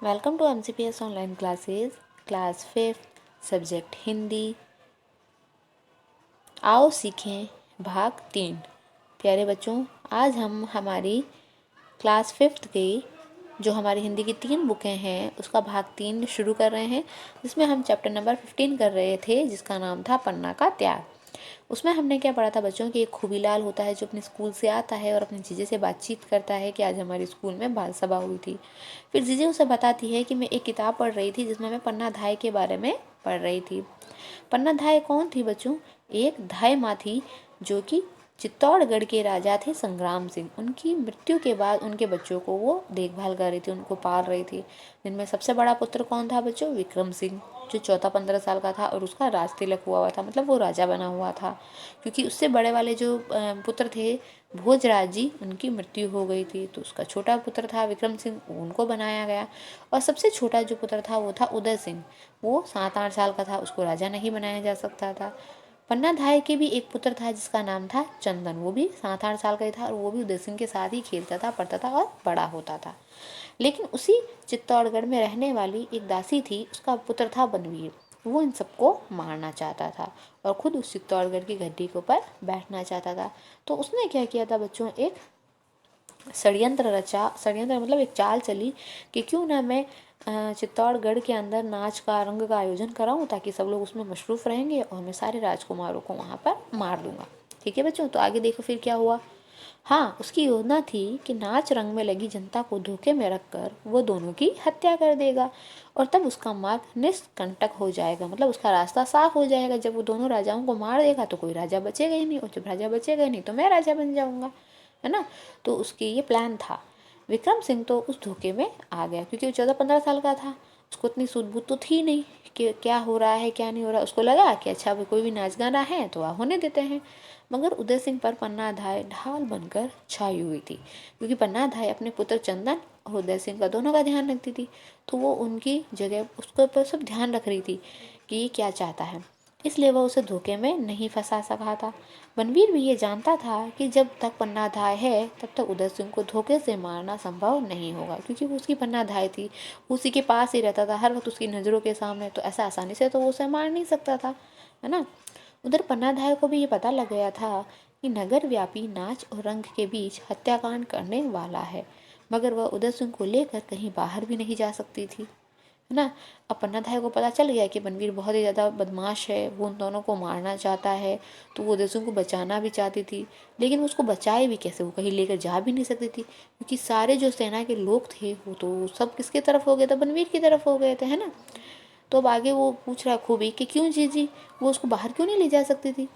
Welcome to MCPS online classes class 5th subject Hindi. आओ सीखें भाग 3। प्यारे बच्चों, आज हम हमारी क्लास 5th की जो हमारी हिंदी की 3 बुकें हैं उसका भाग 3 शुरू कर रहे हैं, जिसमें हम चैप्टर नंबर 15 कर रहे थे, जिसका नाम था पन्ना का त्याग। उसमें हमने क्या पढ़ा था बच्चों कि एक खूबीलाल होता है जो अपने स्कूल से आता है और अपनी जीजे से बातचीत करता है कि आज हमारे स्कूल में बाल सभा हुई थी। फिर जीजे उसे बताती है कि मैं एक किताब पढ़ रही थी जिसमें मैं पन्ना धाय के बारे में पढ़ रही थी। पन्ना धाय कौन थी बच्चों? एक धाय माँ थी जो कि चित्तौड़गढ़ के राजा थे संग्राम सिंह। उनकी मृत्यु के बाद उनके बच्चों को वो देखभाल कर रही थी, उनको पाल रही थी। जिनमें सबसे बड़ा पुत्र कौन था बच्चों? विक्रम सिंह, जो 14-15 साल का था और उसका राज तिलक हुआ था, मतलब वो राजा बना हुआ था। क्योंकि उससे बड़े वाले जो पुत्र थे भोजराज जी, उनकी मृत्यु हो गई थी, तो उसका छोटा पुत्र था विक्रम सिंह, उनको बनाया गया। और सबसे छोटा जो पुत्र था वो था उदय सिंह। वो 7-8 साल का था, उसको राजा नहीं बनाया जा सकता था। पन्ना धाय के भी एक पुत्र था जिसका नाम था चंदन। वो भी 7-8 साल का ही था और वो भी उदय सिंह के साथ ही खेलता था, पढ़ता था और बड़ा होता था। लेकिन उसी चित्तौड़गढ़ में रहने वाली एक दासी थी, उसका पुत्र था बनवीर। वो इन सबको मारना चाहता था और खुद उस चित्तौड़गढ़ की गद्दी के ऊपर बैठना चाहता था। तो उसने क्या किया था बच्चों, एक षड्यंत्र रचा। षड्यंत्र मतलब एक चाल चली कि क्यों ना मैं चित्तौड़गढ़ के अंदर नाच का रंग का आयोजन कराऊं, ताकि सब लोग उसमें मशरूफ रहेंगे और मैं सारे राजकुमारों को वहाँ पर मार दूंगा। ठीक है बच्चों, तो आगे देखो फिर क्या हुआ। हाँ, उसकी योजना थी कि नाच रंग में लगी जनता को धोखे में रखकर वो दोनों की हत्या कर देगा और तब उसका मार्ग निष्कंटक हो जाएगा, मतलब उसका रास्ता साफ हो जाएगा। जब वो दोनों राजाओं को मार देगा तो कोई राजा बचेगा ही नहीं, और जब राजा बचेगा ही नहीं तो मैं राजा बन जाऊंगा, है ना। तो उसकी ये प्लान था। विक्रम सिंह तो उस धोखे में आ गया क्योंकि वो 14-15 साल का था। उसको इतनी सूझबूझ तो थी नहीं कि क्या हो रहा है क्या नहीं हो रहा। उसको लगा कि अच्छा भाई कोई भी नाच गाना है तो होने देते हैं। मगर उदय सिंह पर पन्ना धाय ढाल बनकर छाई हुई थी, क्योंकि पन्ना धाय अपने पुत्र चंदन और उदय सिंह का दोनों का ध्यान रखती थी। तो वो उनकी जगह उसके ऊपर सब ध्यान रख रही थी कि ये क्या चाहता है, इसलिए वह उसे धोखे में नहीं फंसा सका था। बनवीर भी ये जानता था कि जब तक पन्नाधाय है तब तक उदय सिंह को धोखे से मारना संभव नहीं होगा, क्योंकि वो उसकी पन्नाधाय थी, उसी के पास ही रहता था हर वक्त उसकी नज़रों के सामने, तो ऐसा आसानी से तो वो उसे मार नहीं सकता था, है ना। उधर पन्नाधाय को भी ये पता लग गया था कि नगर व्यापी नाच और रंग के बीच हत्याकांड करने वाला है, मगर वह उदय सिंह को लेकर कहीं बाहर भी नहीं जा सकती थी, है ना। अब पन्नाधाय को पता चल गया कि बनवीर बहुत ही ज़्यादा बदमाश है, वो उन दोनों को मारना चाहता है। तो वो उदय सिंह को बचाना भी चाहती थी, लेकिन उसको बचाए भी कैसे, वो कहीं लेकर जा भी नहीं सकती थी, क्योंकि सारे जो सेना के लोग थे वो तो सब किसके तरफ हो गए थे? बनवीर की तरफ हो गए थे, है ना। तो अब आगे वो पूछ रहा है खूबी कि क्यों जीजी, वो उसको बाहर क्यों नहीं ले जा सकती थी।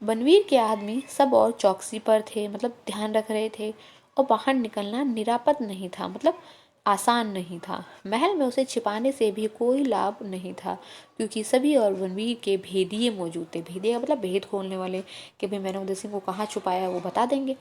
बनवीर के आदमी सब और चौकसी पर थे, मतलब ध्यान रख रहे थे, और बाहर निकलना निरापद नहीं था, मतलब आसान नहीं था। महल में उसे छिपाने से भी कोई लाभ नहीं था, क्योंकि सभी और बनवीर के भेदिए मौजूद थे। भेदिए मतलब भेद खोलने वाले, कि भाई मैंने उदय सिंह को कहाँ छुपाया वो बता देंगे।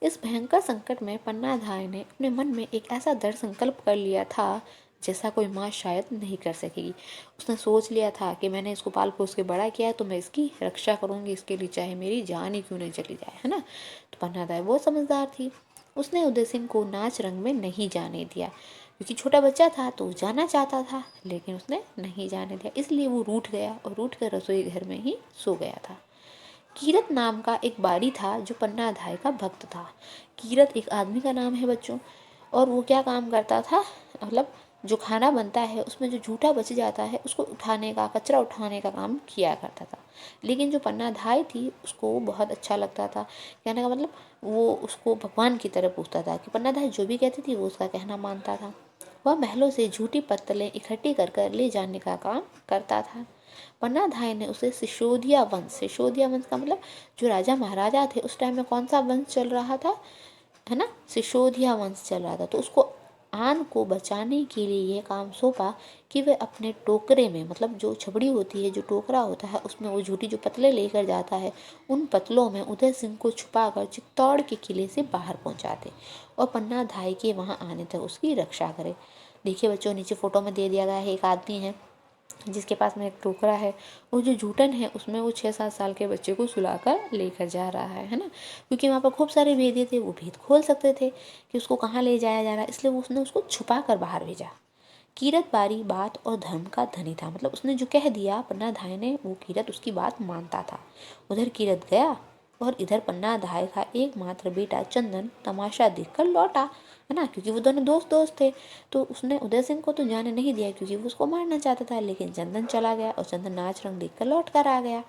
इस भयंकर संकट में पन्नाधाय ने अपने मन में एक ऐसा दृढ़ संकल्प कर लिया था जैसा कोई माँ शायद नहीं कर सकेगी। उसने सोच लिया था कि मैंने इसको पाल पोस के बड़ा किया है तो मैं इसकी रक्षा करूंगी, इसके लिए चाहे मेरी जान ही क्यों नहीं चली जाए, है ना। तो पन्नाधाय बहुत समझदार थी। उसने उदय सिंह को नाच रंग में नहीं जाने दिया, क्योंकि छोटा बच्चा था तो वो जाना चाहता था, लेकिन उसने नहीं जाने दिया। इसलिए वो रूठ गया और रूठ कर रसोई घर में ही सो गया था। कीरत नाम का एक बारी था जो पन्नाधाय का भक्त था। कीरत एक आदमी का नाम है बच्चों, और वो क्या काम करता था, मतलब जो खाना बनता है उसमें जो जूठा बच जाता है उसको उठाने का, कचरा उठाने का काम किया करता था। लेकिन जो पन्नाधाय थी उसको वो बहुत अच्छा लगता था। कहने का मतलब वो उसको भगवान की तरह पूछता था कि पन्नाधाय जो भी कहती थी वो उसका कहना मानता था। वह महलों से झूठी पत्तलें इकट्ठी कर कर ले जाने का काम करता था। पन्नाधाय ने उसे सिसोदिया वंश का मतलब जो राजा महाराजा थे उस टाइम में कौन सा वंश चल रहा था, है ना, सिसोदिया वंश चल रहा था। तो उसको आन को बचाने के लिए ये काम सौंपा कि वह अपने टोकरे में, मतलब जो छबड़ी होती है, जो टोकरा होता है, उसमें वो झूठी जो पतले लेकर जाता है, उन पतलों में उदय सिंह को छुपाकर चित्तौड़ के किले से बाहर पहुंचा दे और पन्नाधाय के वहां आने तक उसकी रक्षा करे। देखिए बच्चों, नीचे फोटो में दे दिया गया है, एक आदमी है जिसके पास में एक टोकरा है, और जो जूठन है उसमें वो 6-7 साल के बच्चे को सुलाकर लेकर जा रहा है ना, क्योंकि वहाँ पर खूब सारे भेदिए थे, वो भेद खोल सकते थे कि उसको कहाँ ले जाया जा रहा है, इसलिए उसने उसको छुपा कर बाहर भेजा। कीरत बारी बात और धर्म का धनी था, मतलब उसने जो कह दिया पन्ना धाय ने, वो कीरत उसकी बात मानता था। उधर कीरत गया और इधर पन्ना धाय का एकमात्र बेटा चंदन तमाशा देखकर लौटा, है ना, क्योंकि वो दोनों दोस्त दोस्त थे। तो उसने उदय सिंह को तो जाने नहीं दिया क्योंकि वो उसको मारना चाहता था, लेकिन चंदन चला गया और चंदन नाच रंग देखकर लौट कर आ गया।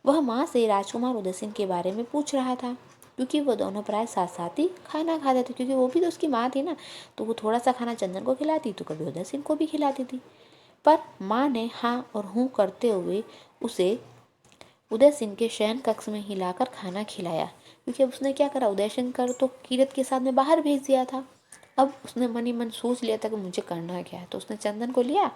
वह माँ से राजकुमार उदय सिंह के बारे में पूछ रहा था, क्योंकि वो दोनों प्राय साथ साथ ही खाना खाते थे, क्योंकि वो भी तो उसकी माँ थी ना, तो वो थोड़ा सा खाना चंदन को खिलाती तो कभी उदय सिंह को भी खिलाती थी। पर माँ ने हाँ और हूँ करते हुए उसे उदय सिंह के शयन कक्ष में हिलाकर खाना खिलाया, क्योंकि अब उसने क्या करा, उदय सिंह कर तो कीरत के साथ में बाहर भेज दिया था। अब उसने मन ही मन सोच लिया था कि मुझे करना क्या है, तो उसने चंदन को लिया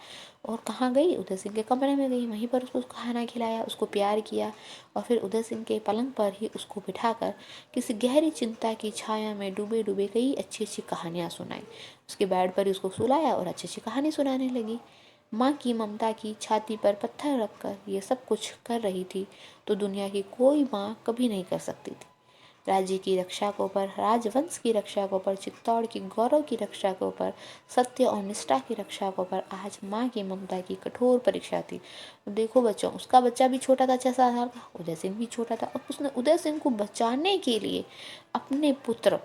और कहाँ गई, उदय सिंह के कमरे में गई, वहीं पर उसको खाना खिलाया, उसको प्यार किया, और फिर उदय सिंह के पलंग पर ही उसको बिठाकर किसी गहरी चिंता की छाया में डूबे डूबे कई अच्छी अच्छी कहानियाँ सुनाई। उसके बेड पर ही उसको सुलाया और अच्छी अच्छी कहानी सुनाने लगी। माँ की ममता की छाती पर पत्थर रखकर ये सब कुछ कर रही थी, तो दुनिया की कोई माँ कभी नहीं कर सकती थी। राज्य की रक्षा को पर, राजवंश की रक्षा को पर, चित्तौड़ की गौरव की रक्षा को पर, सत्य और निष्ठा की रक्षा को पर आज माँ की ममता की कठोर परीक्षा थी। देखो बच्चों, उसका बच्चा भी छोटा था, 6-7 साल का, उदय सिंह भी छोटा था, और उसने उदय सिंह को बचाने के लिए अपने पुत्र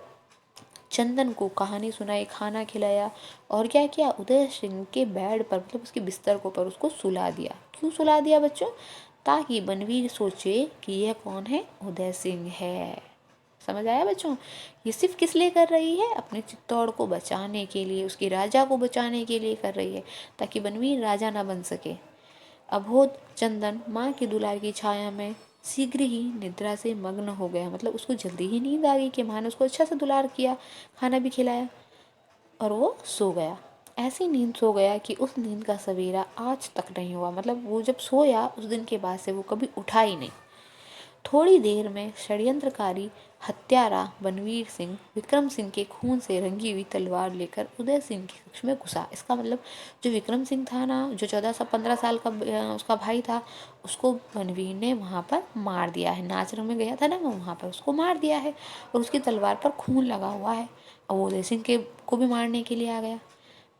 चंदन को कहानी सुनाई, खाना खिलाया, और क्या किया, उदय सिंह के बेड पर, मतलब उसके बिस्तर को पर उसको सुला दिया। क्यों सुला दिया बच्चों? ताकि बनवीर सोचे कि यह कौन है, उदय सिंह है। समझ आया बच्चों? ये सिर्फ किस लिए कर रही है? अपने चित्तौड़ को बचाने के लिए, उसके राजा को बचाने के लिए कर रही है, ताकि बनवीर राजा ना बन सके। अबोध चंदन माँ की दुलार की छाया में शीघ्र ही निद्रा से मग्न हो गया, मतलब उसको जल्दी ही नींद आ गई कि माँ ने उसको अच्छा से दुलार किया, खाना भी खिलाया, और वो सो गया। ऐसी नींद सो गया कि उस नींद का सवेरा आज तक नहीं हुआ, मतलब वो जब सोया उस दिन के बाद से वो कभी उठा ही नहीं। थोड़ी देर में षड्यंत्रकारी हत्यारा बनवीर सिंह विक्रम सिंह के खून से रंगी हुई तलवार लेकर उदय सिंह के कक्ष में घुसा। इसका मतलब जो विक्रम सिंह था ना, जो 14-15 साल का उसका भाई था, उसको बनवीर ने वहाँ पर मार दिया है। नाचर में गया था ना, वो वहाँ पर उसको मार दिया है, और उसकी तलवार पर खून लगा हुआ है, और वो उदय सिंह के को भी मारने के लिए आ गया।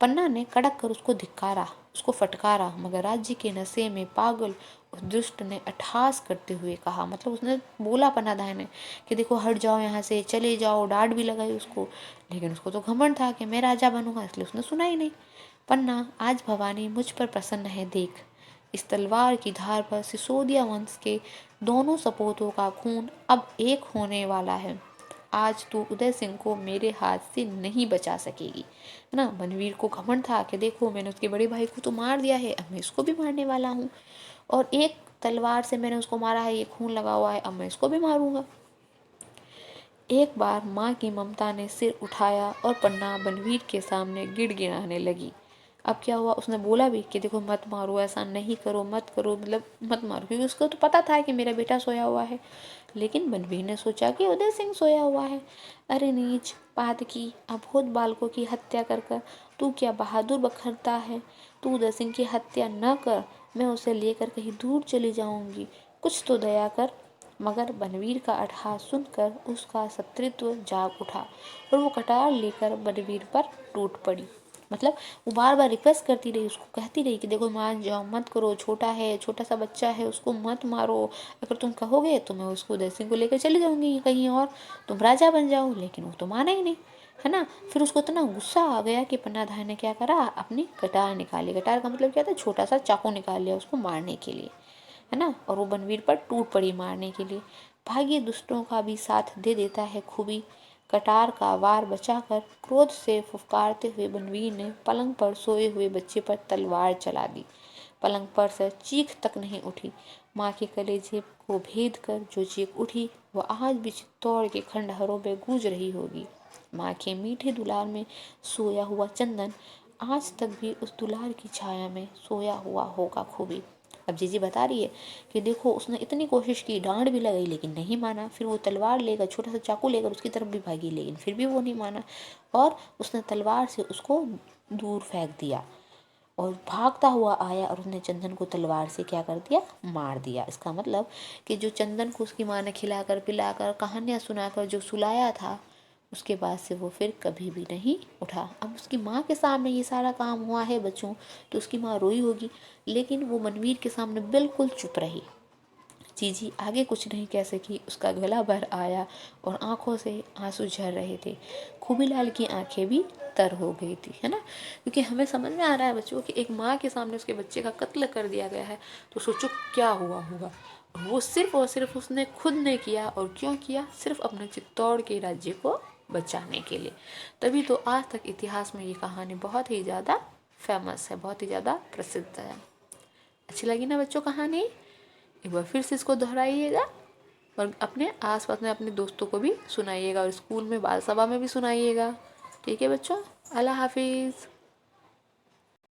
पन्ना ने कड़क कर उसको धिक्कारा, उसको फटकारा, मगर राज्य के नशे में पागल उस दुष्ट ने अट्टहास करते हुए कहा, मतलब उसने बोला पन्ना धाय ने कि देखो हट जाओ यहाँ से, चले जाओ, डांट भी लगाई उसको, लेकिन उसको तो घमंड था कि मैं राजा बनूंगा, इसलिए उसने सुना ही नहीं। पन्ना, आज भवानी मुझ पर प्रसन्न है, देख इस तलवार की धार पर सिसोदिया वंश के दोनों सपूतों का खून अब एक होने वाला है। आज तू उदय सिंह को मेरे हाथ से नहीं बचा सकेगी, है ना। बनवीर को घमंड था कि देखो मैंने उसके बड़े भाई को तो मार दिया है, अब मैं इसको भी मारने वाला हूँ, और एक तलवार से मैंने उसको मारा है, ये खून लगा हुआ है, अब मैं इसको भी मारूंगा। एक बार माँ की ममता ने सिर उठाया और पन्ना बनवीर के सामने गिड़गिड़ाने लगी। अब क्या हुआ, उसने बोला भी कि देखो मत मारो, ऐसा नहीं करो, मत करो, मतलब मत मारो, क्योंकि उसको तो पता था कि मेरा बेटा सोया हुआ है। लेकिन बनवीर ने सोचा कि उदय सिंह सोया हुआ है। अरे नीच पातकी, अबोध बालकों की हत्या कर कर तू क्या बहादुर बखरता है? तू उदय सिंह की हत्या न कर, मैं उसे लेकर कहीं दूर चली जाऊंगी, कुछ तो दया कर। मगर बनवीर का अट्टहास सुनकर उसका शत्रुत्व जाग उठा, और वो कटार लेकर बनवीर पर टूट पड़ी। मतलब वो बार बार रिक्वेस्ट करती रही, उसको कहती रही कि देखो मान जाओ, मत करो, छोटा है, छोटा सा बच्चा है, उसको मत मारो, अगर तुम कहोगे तो मैं उसको उदय सिंह को लेकर चली जाऊंगी कहीं और, तुम राजा बन जाओ। लेकिन वो तो माना ही नहीं, है ना। फिर उसको इतना गुस्सा आ गया कि पन्नाधाय ने क्या करा, अपनी कटार निकाली। कटार का मतलब क्या था, छोटा सा चाकू निकाल लिया उसको मारने के लिए, है ना, और वो बनवीर पर टूट पड़ी मारने के लिए। भाग्य दुष्टों का भी साथ दे देता है खूबी। कटार का वार बचाकर क्रोध से फुफकारते हुए बनवीर ने पलंग पर सोए हुए बच्चे पर तलवार चला दी। पलंग पर से चीख तक नहीं उठी। माँ के कलेजे को भेद कर जो चीख उठी वह आज भी चित्तौड़ के खंडहरों में गूंज रही होगी। माँ के मीठे दुलार में सोया हुआ चंदन आज तक भी उस दुलार की छाया में सोया हुआ होगा खूबी। अब जीजी बता रही है कि देखो उसने इतनी कोशिश की, डांट भी लगाई, लेकिन नहीं माना। फिर वो तलवार लेकर, छोटा सा चाकू लेकर उसकी तरफ भी भागी, लेकिन फिर भी वो नहीं माना, और उसने तलवार से उसको दूर फेंक दिया। और भागता हुआ आया और उसने चंदन को तलवार से क्या कर दिया, मार दिया। इसका मतलब कि जो चंदन को उसकी माँ ने खिलाकर पिलाकर कहानियाँ सुनाकर जो सुलाया था, उसके बाद से वो फिर कभी भी नहीं उठा। अब उसकी माँ के सामने ये सारा काम हुआ है बच्चों, तो उसकी माँ रोई होगी, लेकिन वो मनवीर के सामने बिल्कुल चुप रही। जीजी आगे कुछ नहीं कह सकी, उसका गला भर आया और आंखों से आंसू झर रहे थे। खूबीलाल की आंखें भी तर हो गई थी, है ना, क्योंकि हमें समझ में आ रहा है बच्चों कि एक माँ के सामने उसके बच्चे का कत्ल कर दिया गया है, तो सोचो क्या हुआ होगा। वो सिर्फ और सिर्फ उसने खुद ने किया, और क्यों किया, सिर्फ अपने चित्तौड़ के राज्य को बचाने के लिए। तभी तो आज तक इतिहास में ये कहानी बहुत ही ज़्यादा फेमस है, बहुत ही ज़्यादा प्रसिद्ध है। अच्छी लगी ना बच्चों कहानी? एक बार फिर से इसको दोहराइएगा और अपने आसपास में अपने दोस्तों को भी सुनाइएगा, और स्कूल में बाल सभा में भी सुनाइएगा। ठीक है बच्चों, अल्लाह हाफिज़।